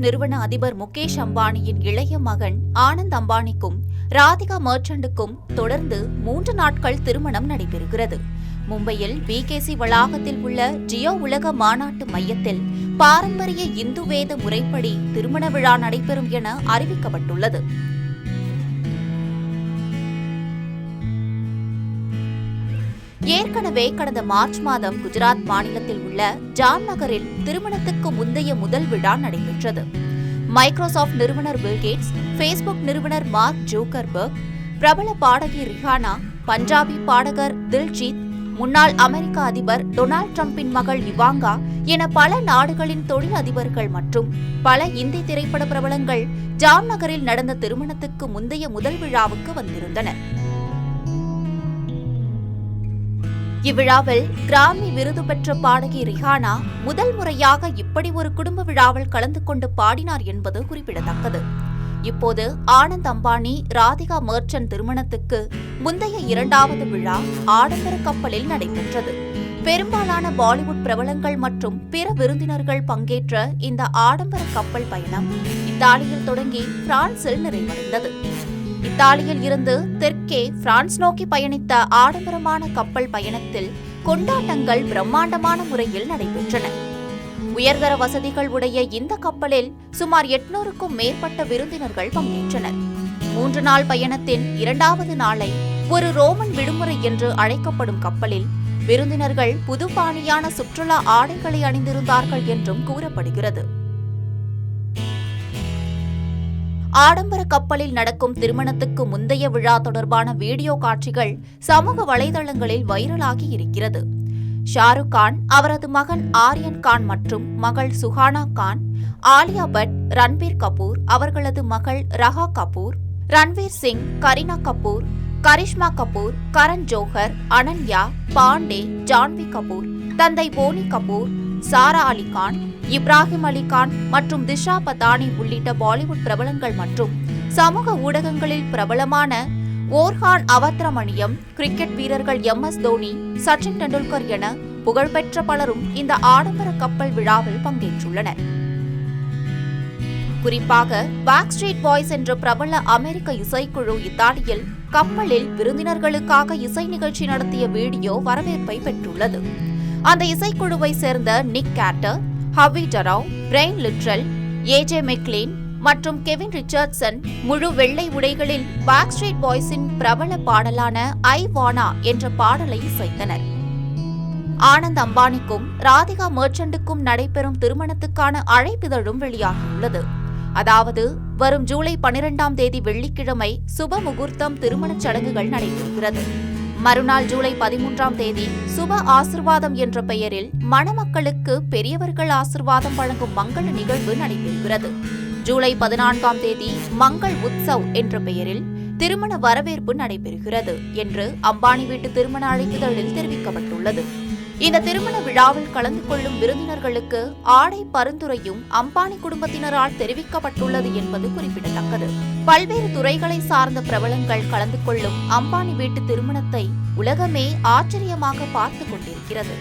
நிறுவன அதிபர் முகேஷ் அம்பானியின் இளைய மகன் ஆனந்த் அம்பானிக்கும் ராதிகா மர்ச்சண்டுக்கும் தொடர்ந்து 3 நாட்கள் திருமணம் நடைபெறுகிறது. மும்பையில் பிகேசி வளாகத்தில் உள்ள ஜியோ உலக மாநாட்டு மையத்தில் பாரம்பரிய இந்து வேத முறைப்படி திருமண விழா நடைபெறும் என அறிவிக்கப்பட்டுள்ளது. ஏற்கனவே கடந்த மார்ச் மாதம் குஜராத் மாநிலத்தில் உள்ள ஜாம்நகரில் திருமணத்துக்கு முந்தைய முதல் விழா நடைபெற்றது. மைக்ரோசாப்ட் நிறுவனர் பில் கேட்ஸ், ஃபேஸ்புக் நிறுவனர் மார்க் ஜூக்கர்பர்க், பிரபல பாடகி ரிஹானா, பஞ்சாபி பாடகர் தில்ஜீத், முன்னாள் அமெரிக்க அதிபர் டொனால்ட் டிரம்பின் மகள் இவாங்கா என பல நாடுகளின் தொழில் அதிபர்கள் மற்றும் பல இந்தி திரைப்பட பிரபலங்கள் ஜாம்நகரில் நடந்த திருமணத்துக்கு முந்தைய முதல் விழாவுக்கு வந்திருந்தனர். இவ்விழாவில் கிராமி விருது பெற்ற பாடகி ரிஹானா முதல் முறையாக இப்படி ஒரு குடும்ப விழாவில் கலந்து கொண்டு பாடினார் என்பது குறிப்பிடத்தக்கது. இப்போது ஆனந்த் அம்பானி ராதிகா மர்ச்சன்ட் திருமணத்துக்கு முந்தைய 2வது விழா ஆடம்பர கப்பலில் நடைபெற்றது. பெரும்பாலான பாலிவுட் பிரபலங்கள் மற்றும் பிற விருந்தினர்கள் பங்கேற்ற இந்த ஆடம்பர கப்பல் பயணம் இத்தாலியில் தொடங்கி பிரான்சில் நிறைவடைந்தது. இத்தாலியில் இருந்து தெற்கே பிரான்ஸ் நோக்கி பயணித்த ஆடம்பரமான கப்பல் பயணத்தில் கொண்டாட்டங்கள் பிரம்மாண்டமான முறையில் நடைபெற்றன. உயர்தர வசதிகள் உடைய இந்த கப்பலில் சுமார் 800க்கும் மேற்பட்ட விருந்தினர்கள் பங்கேற்றனர். 3 நாள் பயணத்தின் 2வது நாளை ஒரு ரோமன் விடுமுறை என்று அழைக்கப்படும் கப்பலில் விருந்தினர்கள் புதுபாணியான சுற்றுலா ஆடைகளை அணிந்திருந்தார்கள் என்றும் கூறப்படுகிறது. ஆடம்பர கப்பலில் நடக்கும் திருமணத்துக்கு முந்தைய விழா தொடர்பான வீடியோ காட்சிகள் சமூக வலைதளங்களில் வைரலாகி இருக்கிறது. ஷாருக் கான், அவரது மகன் ஆரியன் கான் மற்றும் மகள் சுஹானா கான், ஆலியா பட், ரன்பீர் கபூர், அவர்களது மகள் ரஹா கபூர், ரன்வீர் சிங், கரீனா கபூர், கரிஷ்மா கபூர், கரண் ஜோஹர், அனன்யா, பாண்டே, ஜான்வி கபூர், தந்தை போனி கபூர், சாரா அலி கான், இப்ராஹிம் அலி கான் மற்றும் திஷா பதானி உள்ளிட்ட பாலிவுட் பிரபலங்கள் மற்றும் சமூக ஊடகங்களில் பிரபலமான ஓர்ஹான் அவத்ரமணியம், கிரிக்கெட் வீரர்கள் MS தோனி, சச்சின் டெண்டுல்கர் என புகழ்பெற்ற பலரும் இந்த ஆடம்பர கப்பல் விழாவில் பங்கேற்றுள்ளனர். குறிப்பாக பேக் ஸ்ட்ரீட் பாய்ஸ் என்ற பிரபல அமெரிக்க இசைக்குழு இத்தாலியில் கப்பலில் விருந்தினர்களுக்காக இசை நிகழ்ச்சி நடத்திய வீடியோ வரவேற்பை பெற்றுள்ளது. அந்த இசைக்குழுவை சேர்ந்த Nick Carter, Howie Dorough, Brian Littrell, AJ McLean மற்றும் கெவின் ரிச்சர்ட்சன் முழு வெள்ளை உடைகளில் பேக் ஸ்ட்ரீட் பாய்ஸின் பிரபல பாடலான ஐ வானா என்ற பாடலை இசைத்தனர். ஆனந்த் அம்பானிக்கும் ராதிகா மர்ச்சண்டுக்கும் நடைபெறும் திருமணத்துக்கான அழைப்பிதழும் வெளியாகியுள்ளது. அதாவது வரும் ஜூலை 12ஆம் தேதி வெள்ளிக்கிழமை சுப முகூர்த்தம் திருமணச் சடங்குகள் நடைபெறுகிறது. மறுநாள் ஜூலை 13ஆம் தேதி சுப ஆசிர்வாதம் என்ற பெயரில் மணமக்களுக்கு பெரியவர்கள் ஆசிர்வாதம் வழங்கும் மங்கள நிகழ்வு நடைபெறுகிறது. ஜூலை 14ஆம் தேதி மங்கள் உத்சவ் என்ற பெயரில் திருமண வரவேற்பு நடைபெறுகிறது என்று அம்பானி வீட்டு திருமண அழைப்பிதழில் தெரிவிக்கப்பட்டுள்ளது. இந்த திருமண விழாவில் கலந்து கொள்ளும் விருந்தினர்களுக்கு ஆடை பரிந்துரையும் அம்பானி குடும்பத்தினரால் தெரிவிக்கப்பட்டுள்ளது என்பது குறிப்பிடத்தக்கது. பல்வேறு துறைகளை சார்ந்த பிரபலங்கள் கலந்து கொள்ளும் அம்பானி வீட்டு திருமணத்தை உலகமே ஆச்சரியமாக பார்த்துக் கொண்டிருக்கிறது.